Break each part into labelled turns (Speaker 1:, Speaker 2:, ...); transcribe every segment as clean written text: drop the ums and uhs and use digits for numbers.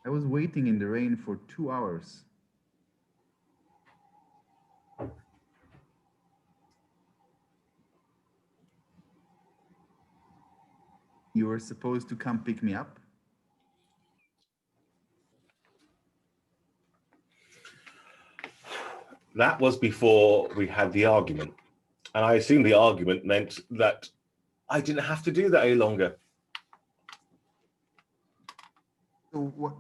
Speaker 1: I was waiting in the rain for 2 hours. You were supposed to come pick me up?
Speaker 2: That was before we had the argument. And I assume the argument meant that I didn't have to do that any longer.
Speaker 1: So what?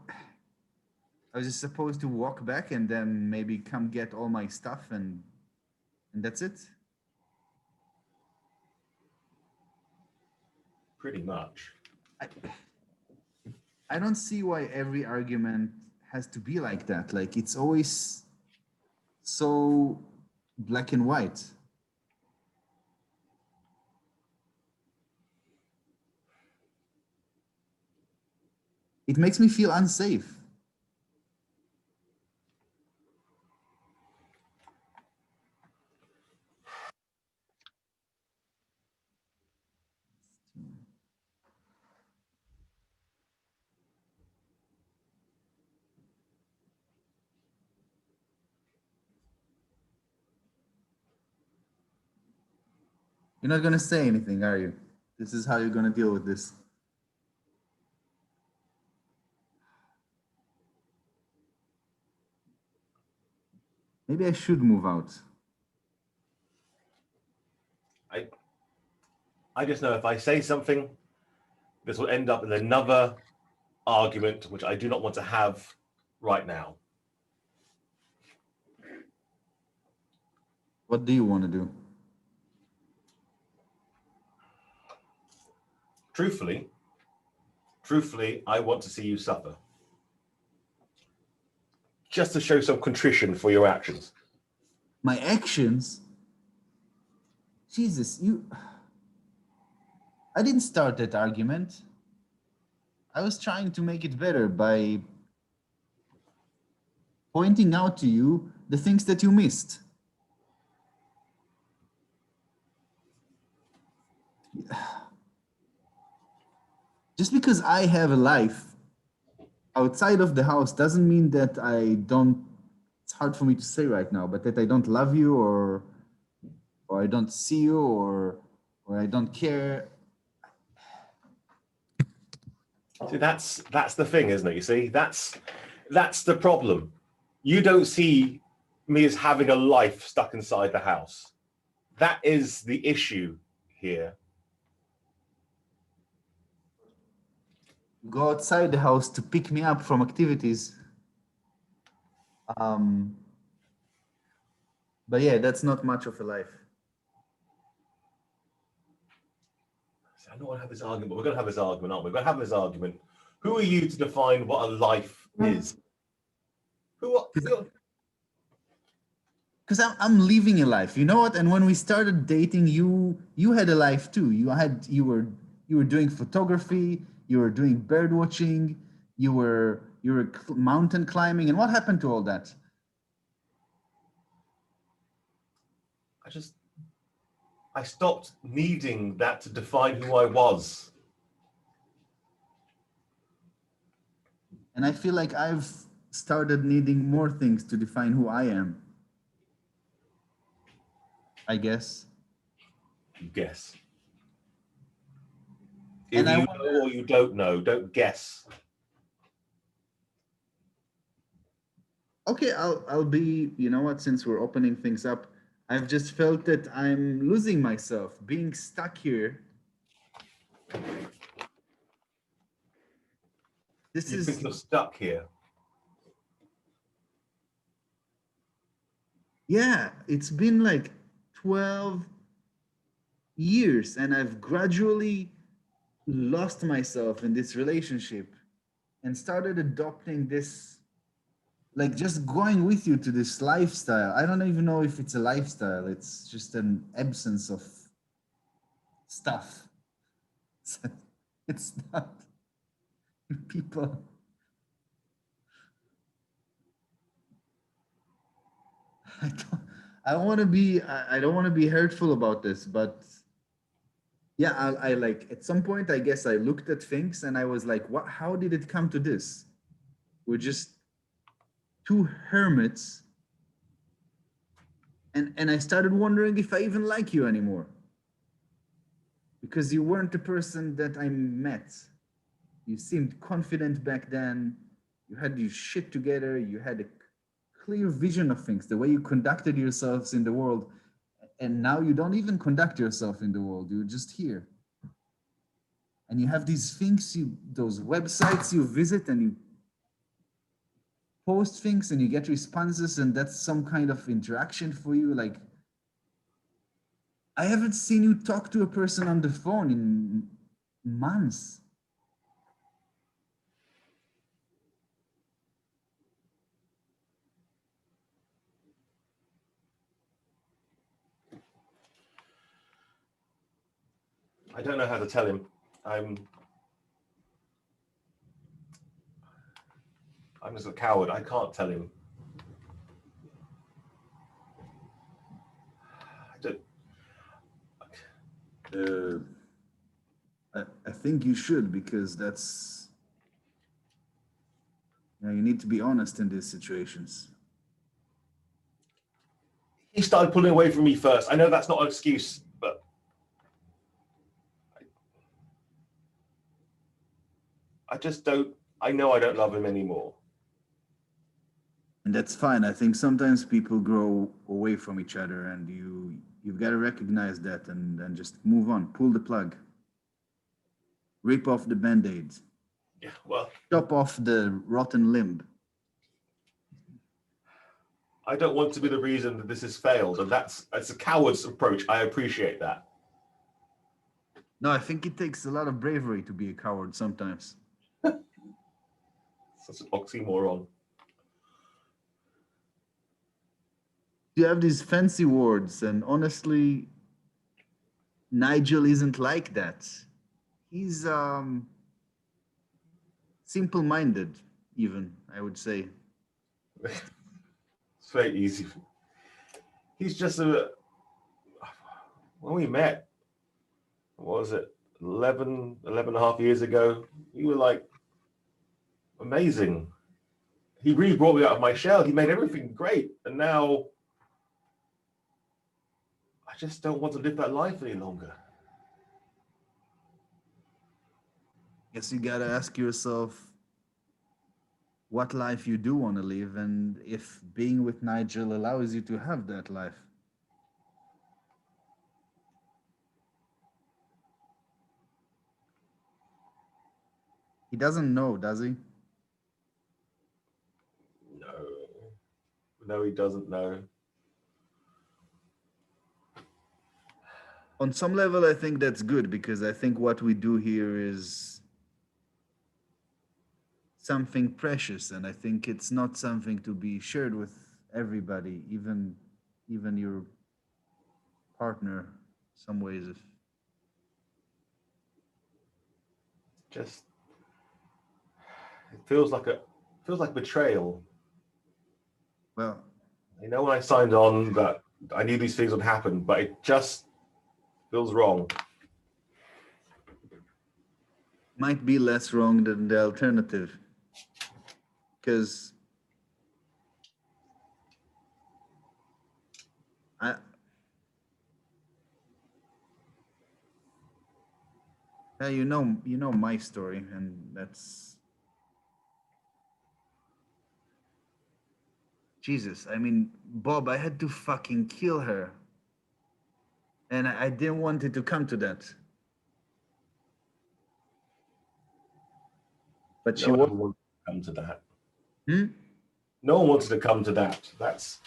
Speaker 1: I was just supposed to walk back and then maybe come get all my stuff and that's it?
Speaker 2: Pretty much.
Speaker 1: I don't see why every argument has to be like that. Like it's always so black and white. It makes me feel unsafe. You're not going to say anything, are you? This is how you're going to deal with this. Maybe I should move out.
Speaker 2: I just know if I say something, this will end up in another argument, which I do not want to have right now.
Speaker 1: What do you want to do?
Speaker 2: Truthfully, I want to see you suffer. Just to show some contrition for your actions.
Speaker 1: My actions? Jesus, I didn't start that argument. I was trying to make it better by pointing out to you the things that you missed. Just because I have a life outside of the house doesn't mean that it's hard for me to say right now, but that I don't love you or I don't see you or I don't care.
Speaker 2: See, that's the thing, isn't it? You see, that's the problem. You don't see me as having a life stuck inside the house. That is the issue here.
Speaker 1: Go outside the house to pick me up from activities. But yeah, that's not much of a life.
Speaker 2: I don't want to have this argument, but we're going to have this argument, aren't we? We're going to have this argument. Who are you to define what a life is?
Speaker 1: Because I'm living a life, you know what? And when we started dating, you had a life too. You were doing photography, you were doing bird watching, you were mountain climbing, and what happened to all that?
Speaker 2: I stopped needing that to define who I was.
Speaker 1: And I feel like I've started needing more things to define who I am. I guess.
Speaker 2: Guess. If you know or you don't know, don't guess.
Speaker 1: Okay, I'll be, you know what, since we're opening things up, I've just felt that I'm losing myself, being stuck here.
Speaker 2: You think you're stuck here?
Speaker 1: Yeah, it's been like 12 years and I've gradually lost myself in this relationship and started adopting this, like just going with you to this lifestyle. I don't even know if it's a lifestyle. It's just an absence of stuff. It's not people. I don't want to be hurtful about this, but yeah, I like at some point, I guess I looked at things and I was like, what, how did it come to this? We're just two hermits. And I started wondering if I even like you anymore. Because you weren't the person that I met. You seemed confident back then. You had your shit together. You had a clear vision of things, the way you conducted yourselves in the world. And now you don't even conduct yourself in the world. You're just here. And you have these things, those websites you visit and you post things and you get responses, and that's some kind of interaction for you. Like, I haven't seen you talk to a person on the phone in months.
Speaker 2: I don't know how to tell him. I'm just a coward. I can't tell him. I don't.
Speaker 1: I think you should, because that's, you need to be honest in these situations.
Speaker 2: He started pulling away from me first. I know that's not an excuse, but I just don't. I know I don't love him anymore.
Speaker 1: And that's fine. I think sometimes people grow away from each other, and you've got to recognize that and just move on. Pull the plug. Rip off the band-aids.
Speaker 2: Yeah, well,
Speaker 1: Chop off the rotten limb.
Speaker 2: I don't want to be the reason that this has failed, and that's a coward's approach. I appreciate that.
Speaker 1: No, I think it takes a lot of bravery to be a coward sometimes.
Speaker 2: Such an oxymoron.
Speaker 1: You have these fancy words, and honestly, Nigel isn't like that. He's simple-minded, even, I would say.
Speaker 2: It's very easy. He's just when we met, what was it, 11 and a half years ago, you were like amazing. He really brought me out of my shell. He made everything great. And now I just don't want to live that life any longer.
Speaker 1: Guess you gotta ask yourself what life you do want to live, and if being with Nigel allows you to have that life. He doesn't know, does he?
Speaker 2: No, he doesn't know.
Speaker 1: On some level, I think that's good, because I think what we do here is something precious, and I think it's not something to be shared with everybody, even your partner, some ways. If
Speaker 2: Just it feels like betrayal.
Speaker 1: well,
Speaker 2: You know, when I signed on, that I knew these things would happen, but it just feels wrong.
Speaker 1: might be less wrong than the alternative, because I yeah, you know my story, and that's Jesus. I mean, Bob, I had to fucking kill her, and I didn't want it to come to that. But she
Speaker 2: No
Speaker 1: was.
Speaker 2: one wanted to come to that.
Speaker 1: Hmm?
Speaker 2: No one wanted to come to that. That's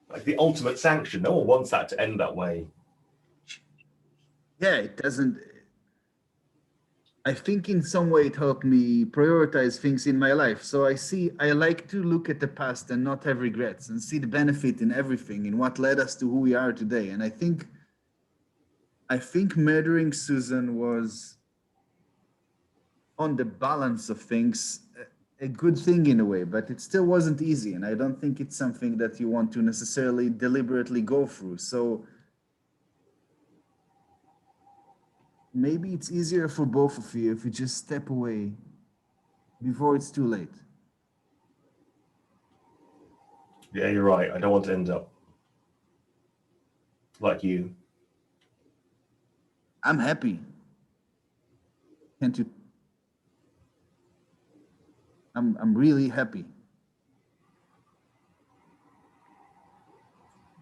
Speaker 2: like the ultimate sanction. No one wants that to end that way.
Speaker 1: Yeah, it doesn't. I think in some way it helped me prioritize things in my life. So I like to look at the past and not have regrets, and see the benefit in everything, in what led us to who we are today. And I think murdering Susan was, on the balance of things, a good thing in a way, but it still wasn't easy. And I don't think it's something that you want to necessarily deliberately go through. So maybe it's easier for both of you if you just step away before it's too late.
Speaker 2: Yeah, you're right. I don't want to end up like you.
Speaker 1: I'm happy. Can't you? I'm really happy.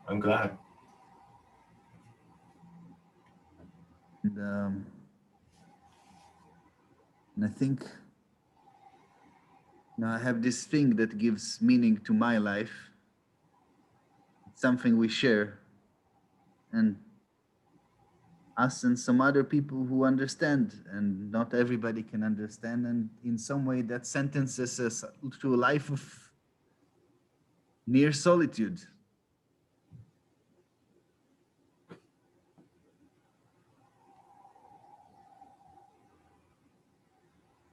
Speaker 2: I'm glad.
Speaker 1: And, and I think I have this thing that gives meaning to my life. It's something we share, and us and some other people who understand, and not everybody can understand. And in some way, that sentences us to a life of near solitude.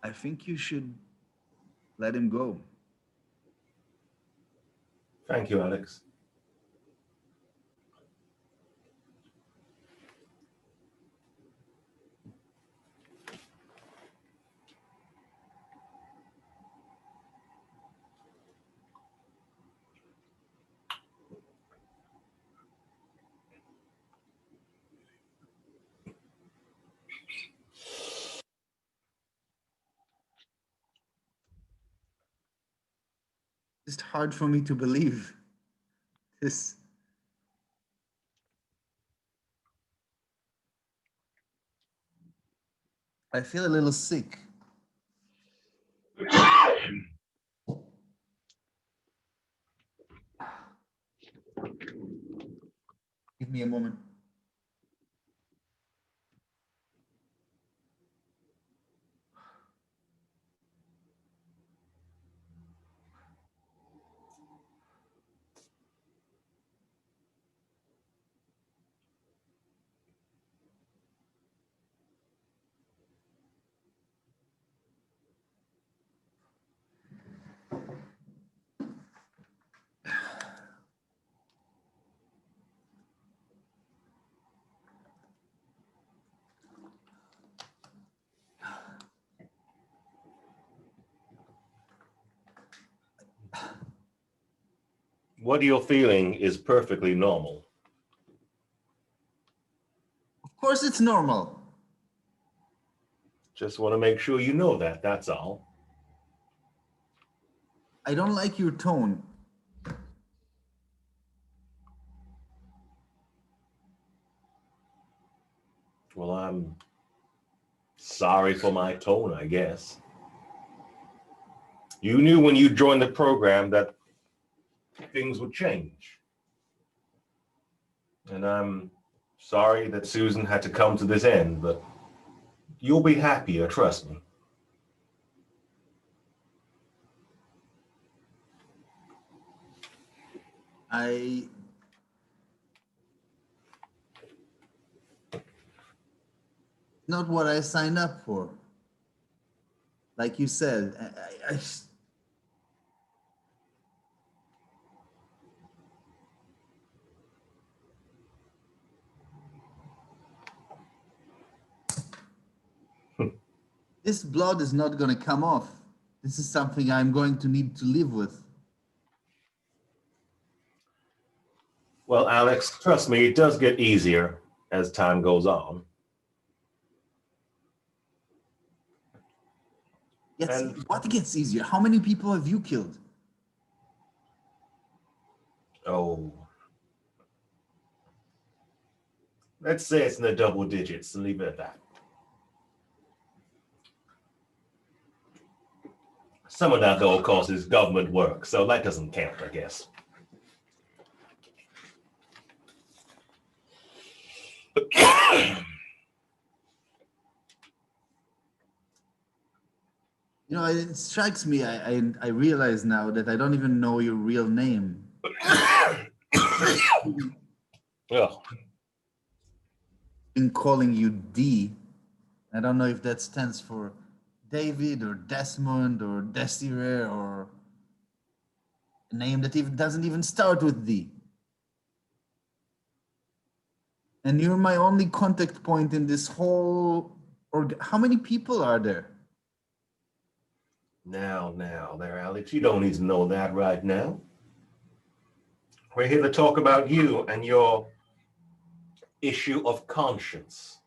Speaker 1: I think you should let him go.
Speaker 2: Thank you, Alex.
Speaker 1: It's hard for me to believe this. I feel a little sick. Give me a moment.
Speaker 2: What you're feeling is perfectly normal.
Speaker 1: Of course, it's normal.
Speaker 2: Just want to make sure you know that, that's all.
Speaker 1: I don't like your tone.
Speaker 2: Well, I'm sorry for my tone, I guess. You knew when you joined the program that things would change. And I'm sorry that Susan had to come to this end, but you'll be happier, trust me.
Speaker 1: I not what I signed up for. Like you said, this blood is not going to come off. This is something I'm going to need to live with.
Speaker 2: Well, Alex, trust me, it does get easier as time goes on.
Speaker 1: Yes,
Speaker 2: And
Speaker 1: what gets easier? How many people have you killed?
Speaker 2: oh, let's say it's in the double digits and leave it at that. Some of that, though, of course, is government work, so that doesn't count, I guess.
Speaker 1: You know, it strikes me. I realize now that I don't even know your real name.
Speaker 2: Well,
Speaker 1: Been calling you D. I don't know if that stands for David or Desmond or Desiree or a name that even doesn't even start with D. And you're my only contact point in this whole. How many people are there?
Speaker 2: now, there, Alex, you don't need to know that right now. We're here to talk about you and your issue of conscience.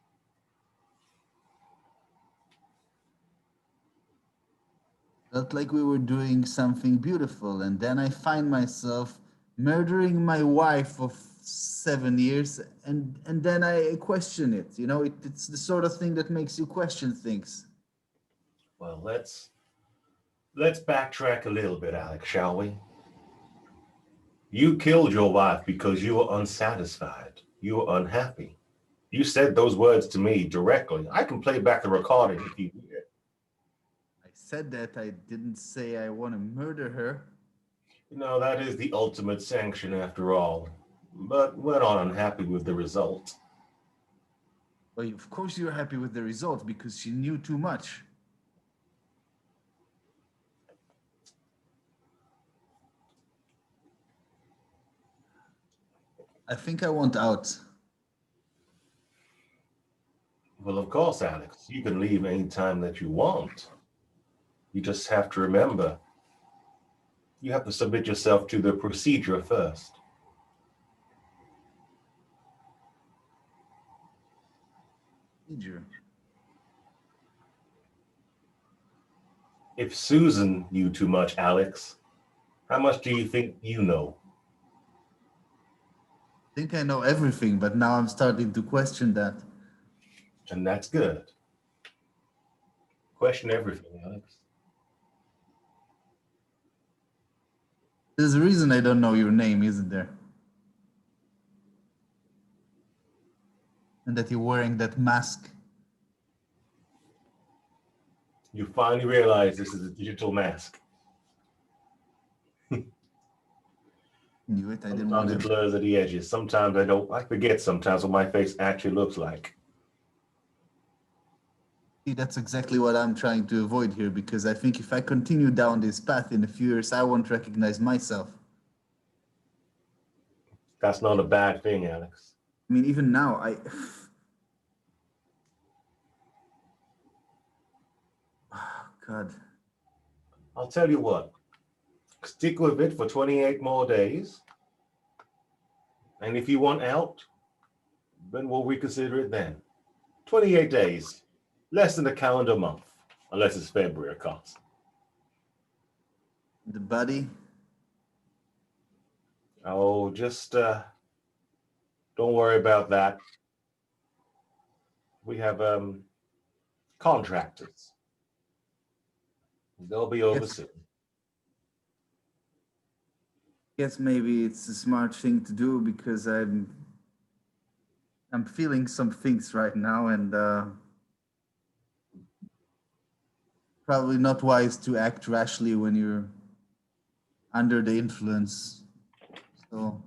Speaker 1: Felt like we were doing something beautiful, and then I find myself murdering my wife of 7 years, and then I question it. You know, it's the sort of thing that makes you question things.
Speaker 2: Well, let's backtrack a little bit, Alex, shall we? You killed your wife because you were unsatisfied. You were unhappy. You said those words to me directly. I can play back the recording if you hear.
Speaker 1: I said that. I didn't say I want to murder her.
Speaker 2: You know, that is the ultimate sanction after all. But we're not unhappy with the result.
Speaker 1: Well, of course you're happy with the result because she knew too much. I think I want out.
Speaker 2: Well, of course, Alex, you can leave any time that you want. You just have to remember, you have to submit yourself to the procedure first.
Speaker 1: Procedure.
Speaker 2: If Susan knew too much, Alex, how much do you think you know?
Speaker 1: I think I know everything, but now I'm starting to question that.
Speaker 2: And that's good. Question everything, Alex.
Speaker 1: There's a reason I don't know your name, isn't there? And that you're wearing that mask.
Speaker 2: You finally realize this is a digital mask.
Speaker 1: Knew it. I didn't
Speaker 2: Sometimes
Speaker 1: want
Speaker 2: it
Speaker 1: to.
Speaker 2: blurs at the edges. Sometimes I forget sometimes what my face actually looks like.
Speaker 1: See, that's exactly what I'm trying to avoid here because I think if I continue down this path in a few years, I won't recognize myself.
Speaker 2: That's not a bad thing, Alex.
Speaker 1: I mean, even now, I. Oh, God.
Speaker 2: I'll tell you what, stick with it for 28 more days. And if you want out, then we'll reconsider it then. 28 days, less than a calendar month, unless it's February, of course.
Speaker 1: The body.
Speaker 2: Oh, just don't worry about that. We have contractors. They'll be over
Speaker 1: Yes.
Speaker 2: soon.
Speaker 1: Guess maybe it's a smart thing to do because I'm feeling some things right now and probably not wise to act rashly when you're under the influence. So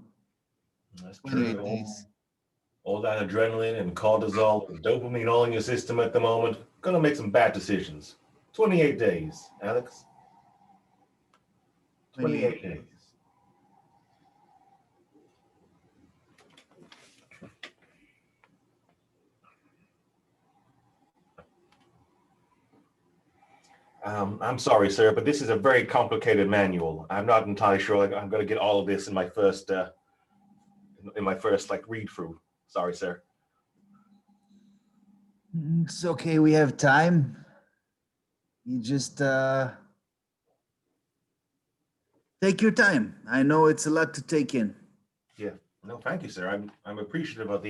Speaker 2: That's
Speaker 1: 28
Speaker 2: true.
Speaker 1: days.
Speaker 2: All that adrenaline and cortisol and dopamine all in your system at the moment, gonna make some bad decisions. 28 days, Alex.
Speaker 1: 28
Speaker 2: 28 days. I'm sorry, sir, but this is a very complicated manual. I'm not entirely sure I'm going to get all of this in my first like read through. Sorry, sir.
Speaker 1: It's okay, we have time. You just take your time. I know it's a lot to take in.
Speaker 2: Yeah. No, thank you, sir. I'm appreciative of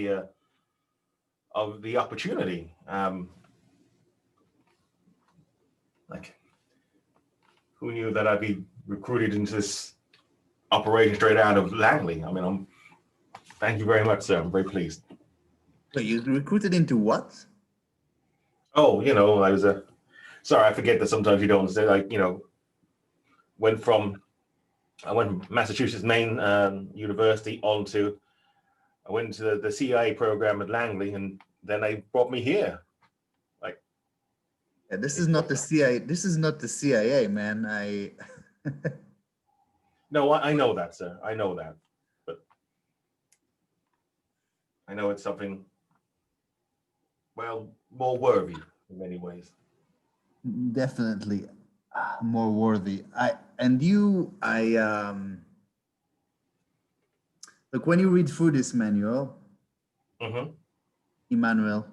Speaker 2: the opportunity. Like, who knew that I'd be recruited into this operation straight out of Langley? I mean, thank you very much, sir. I'm very pleased.
Speaker 1: Wait, you recruited into what?
Speaker 2: Oh, sorry, I forget that sometimes you don't say, like, went from, I went from Massachusetts Main University I went to the CIA program at Langley, and then they brought me here. Like,
Speaker 1: Yeah, this is not the CIA. This is not the CIA, man.
Speaker 2: no, I know that, sir. I know that, but I know it's something, well, more worthy in many ways.
Speaker 1: Definitely more worthy. I Like when you read through this manual,
Speaker 2: Hmm.
Speaker 1: Emmanuel,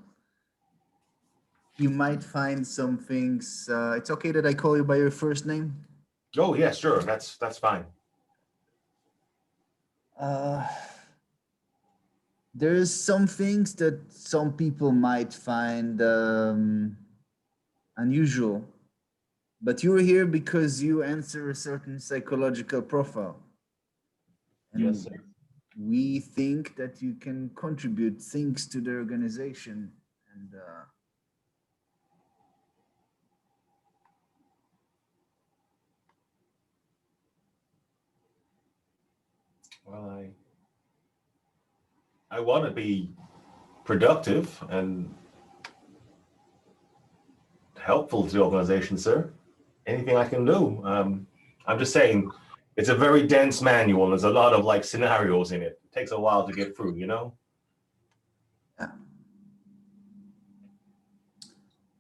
Speaker 1: you might find some things. It's okay that I call you by your first name.
Speaker 2: Oh yeah, sure. That's fine.
Speaker 1: Uh, there's some things that some people might find unusual, but you're here because you answer a certain psychological profile,
Speaker 2: Yes,
Speaker 1: and
Speaker 2: sir.
Speaker 1: we think that you can contribute things to the organization. And
Speaker 2: Well, I want to be productive and helpful to the organization, sir. Anything I can do. I'm just saying, it's a very dense manual. There's a lot of like scenarios in it. It takes a while to get through, you know?
Speaker 1: yeah,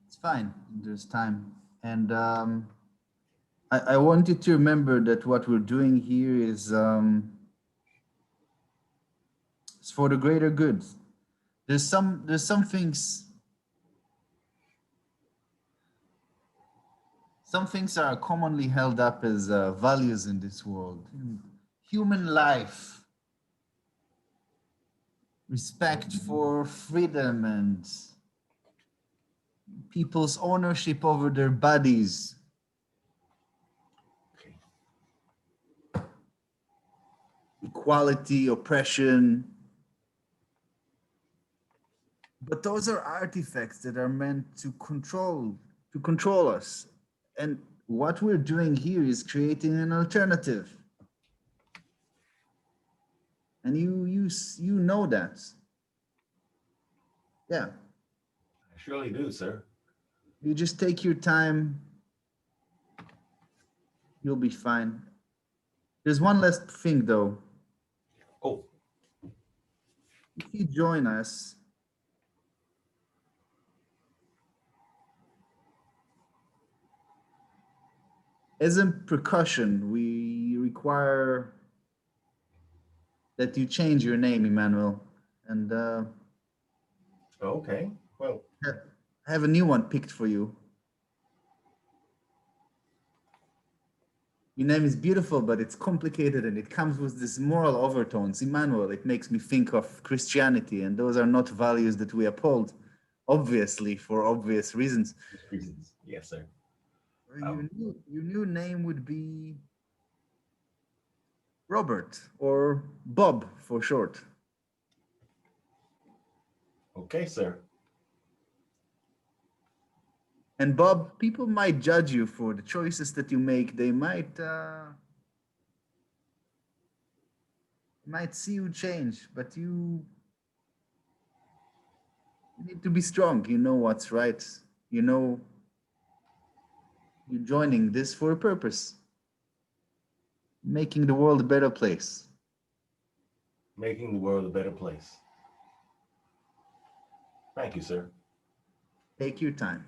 Speaker 1: it's fine. There's time, and I want you to remember that what we're doing here is it's for the greater good. There's some things are commonly held up as values in this world. Human life, respect for freedom, and people's ownership over their bodies,
Speaker 2: Okay.
Speaker 1: equality, oppression. But those are artifacts that are meant to control us. And what we're doing here is creating an alternative. And you know that. Yeah.
Speaker 2: I surely do, sir.
Speaker 1: You just take your time, you'll be fine. There's one last thing though.
Speaker 2: Oh,
Speaker 1: If you join us, as a precaution, we require that you change your name, Emmanuel, and
Speaker 2: okay. Well,
Speaker 1: have a new one picked for you. Your name is beautiful, but it's complicated and it comes with this moral overtones. Emmanuel, it makes me think of Christianity, and those are not values that we uphold, obviously, for obvious reasons.
Speaker 2: reasons. Yes, sir.
Speaker 1: Your
Speaker 2: Um,
Speaker 1: your new name would be Robert or Bob for short.
Speaker 2: okay, sir.
Speaker 1: And Bob, people might judge you for the choices that you make. They might see you change, but you need to be strong. You know what's right. You know you're joining this for a purpose, making the world a better place.
Speaker 2: Making the world a better place. Thank you, sir.
Speaker 1: Take your time.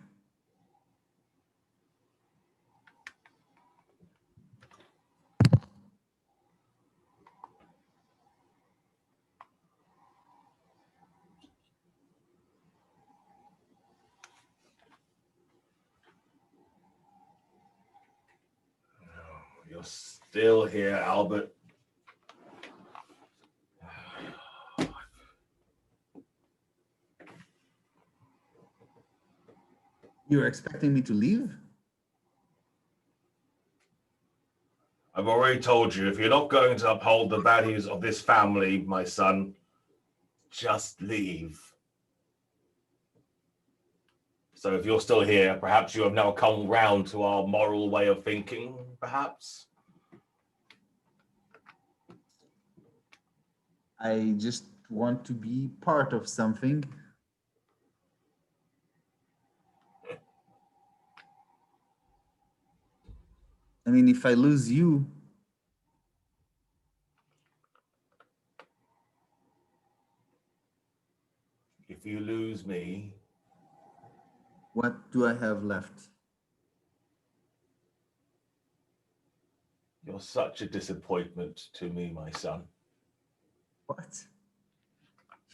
Speaker 2: You're still here, Albert.
Speaker 1: You're expecting me to leave?
Speaker 2: I've already told you, if you're not going to uphold the values of this family, my son, just leave. So if you're still here, perhaps you have now come round to our moral way of thinking, perhaps?
Speaker 1: I just want to be part of something. I mean, if I lose you,
Speaker 2: If you lose me,
Speaker 1: what do I have left?
Speaker 2: you're such a disappointment to me, my son.
Speaker 1: What?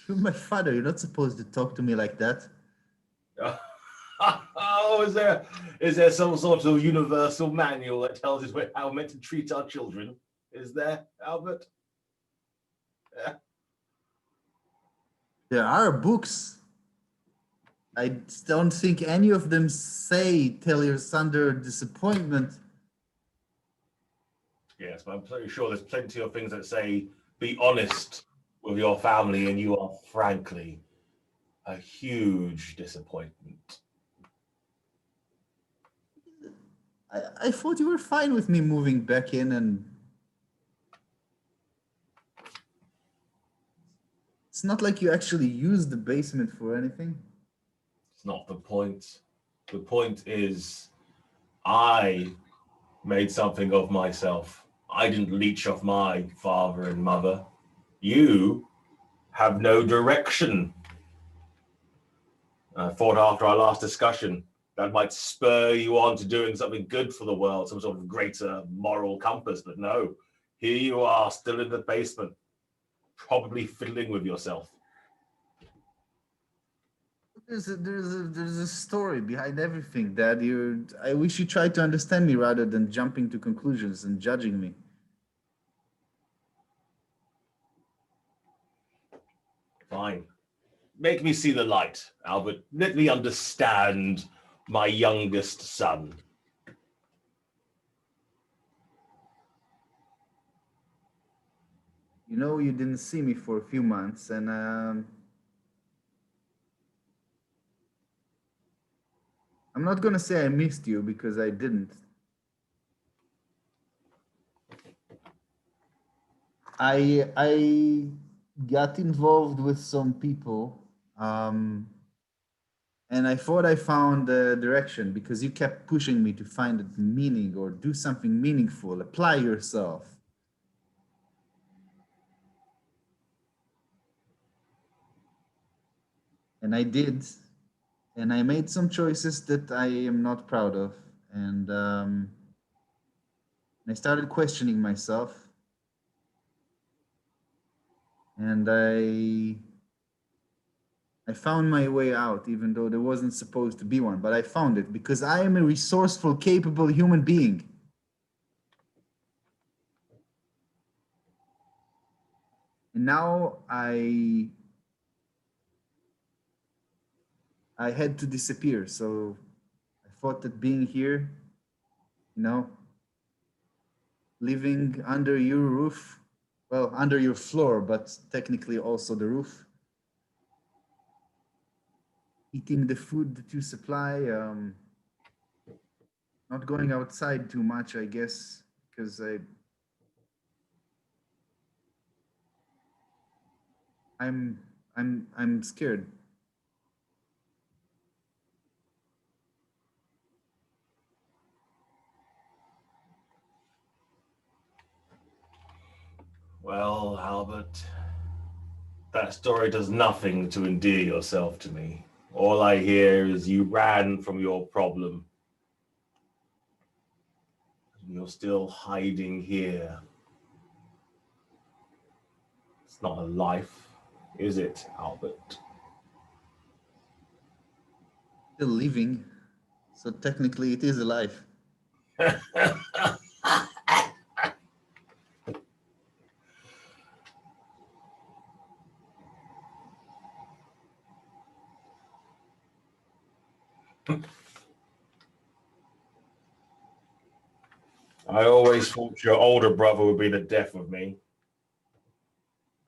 Speaker 1: You're my father. You're not supposed to talk to me like that.
Speaker 2: Oh, is there some sort of universal manual that tells us how we're meant to treat our children? Is there, Albert? Yeah.
Speaker 1: There are books. I don't think any of them say tell your son their disappointment.
Speaker 2: Yes, but I'm pretty sure there's plenty of things that say be honest with your family, and you are frankly a huge disappointment.
Speaker 1: I thought you were fine with me moving back in, and it's not like you actually used the basement for anything.
Speaker 2: It's not the point. The point is, I made something of myself. I didn't leech off my father and mother. You have no direction. I thought after our last discussion that might spur you on to doing something good for the world, some sort of greater moral compass, but no. Here you are, still in the basement, probably fiddling with yourself.
Speaker 1: There's a story behind everything, Dad. I wish you tried to understand me rather than jumping to conclusions and judging me.
Speaker 2: Fine. Make me see the light, Albert. Let me understand my youngest son.
Speaker 1: You know, you didn't see me for a few months, and I'm not gonna say I missed you because I didn't. I got involved with some people, um, and I thought I found the direction because you kept pushing me to find a meaning or do something meaningful, apply yourself. And I did, and I made some choices that I am not proud of, and I started questioning myself, and I found my way out, even though there wasn't supposed to be one, but I found it because I am a resourceful, capable human being. And now I had to disappear. So I thought that being here, you know, living under your roof, well, under your floor, but technically also the roof, eating the food that you supply, not going outside too much, I guess, because I'm I'm scared.
Speaker 2: Well, Albert, that story does nothing to endear yourself to me. All I hear is you ran from your problem. You're still hiding here. It's not a life, is it, Albert?
Speaker 1: Still living, so technically it is alive.
Speaker 2: I always thought your older brother would be the death of me.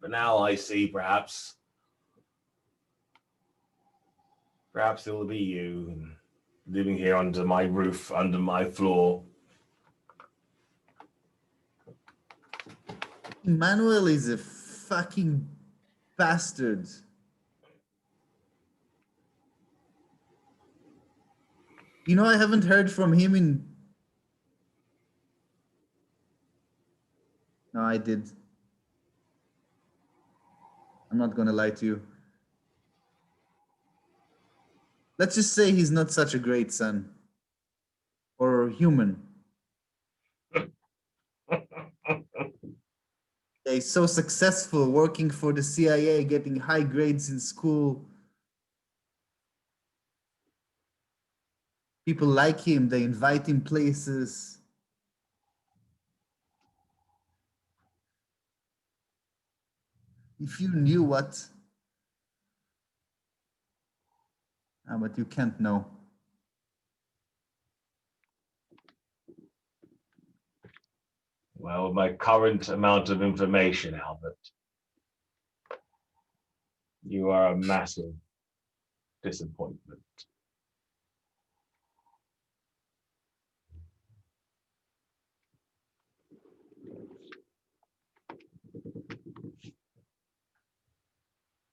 Speaker 2: But now I see perhaps it'll be you living here under my roof, under my floor.
Speaker 1: Emmanuel is a fucking bastard. You know, I haven't heard from him in. No, I did. I'm not gonna lie to you. Let's just say he's not such a great son or human. He's so successful working for the CIA, getting high grades in school. People like him, they invite him places. If you knew what, but you can't know.
Speaker 2: Well, my current amount of information, Albert, you are a massive disappointment.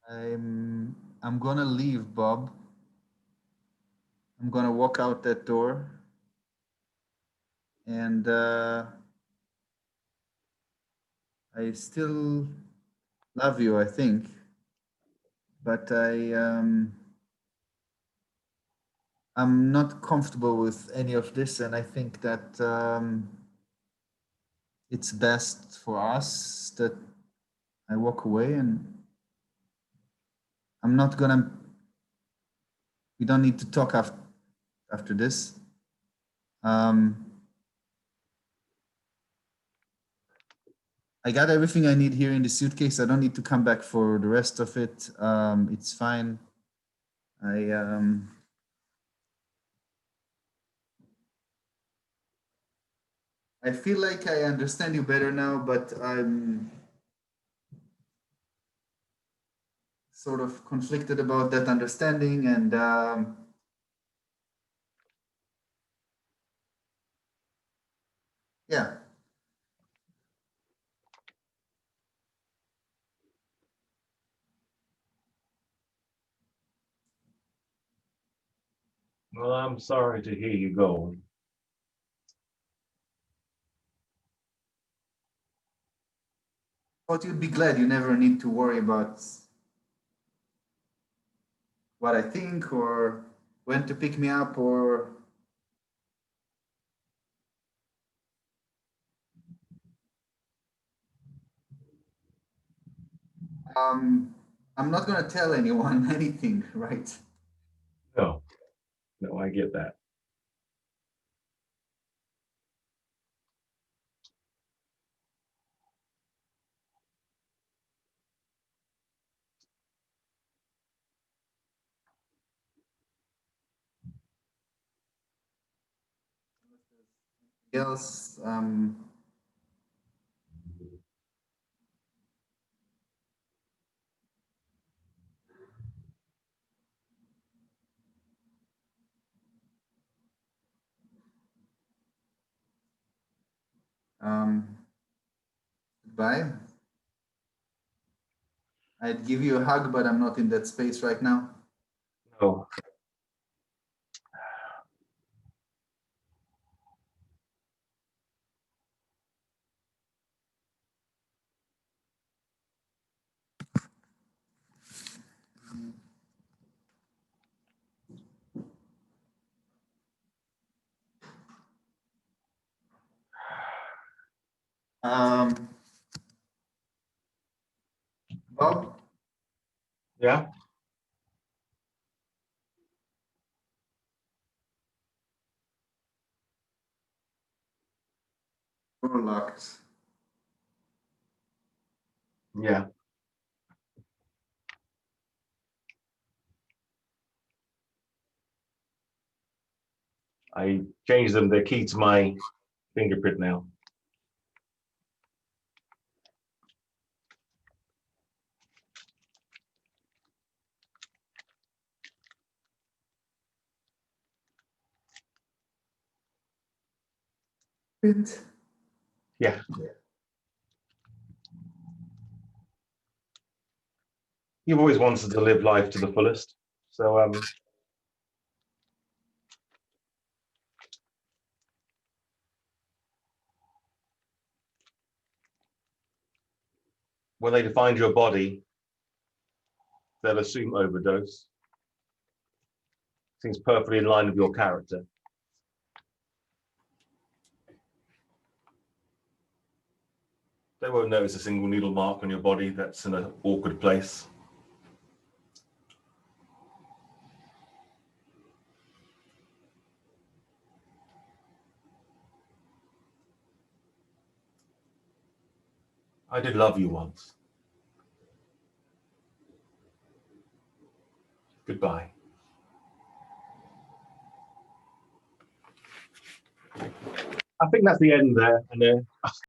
Speaker 1: I'm gonna leave, Bob. I'm gonna walk out that door, and I still love you, I think, but I'm not comfortable with any of this, and I think that it's best for us that I walk away, and I'm not gonna. We don't need to talk after this. Um, I got everything I need here in the suitcase. I don't need to come back for the rest of it. It's fine. I feel like I understand you better now, but I'm sort of conflicted about that understanding, and yeah.
Speaker 2: Well, I'm sorry to hear you go.
Speaker 1: But you'd be glad you never need to worry about what I think or when to pick me up or I'm not gonna tell anyone anything, right?
Speaker 2: No, no, I get that.
Speaker 1: Else, um, goodbye. I'd give you a hug, but I'm not in that space right now.
Speaker 2: No,
Speaker 1: Um, Bob,
Speaker 2: yeah,
Speaker 1: we're locked.
Speaker 2: yeah. I changed them. They're key to my fingerprint now.
Speaker 1: Print.
Speaker 2: Yeah. You've always wanted to live life to the fullest. So when they find your body, they'll assume overdose. Seems perfectly in line with your character. They won't notice a single needle mark on your body that's in an awkward place. I did love you once. Goodbye. I think that's the end there. And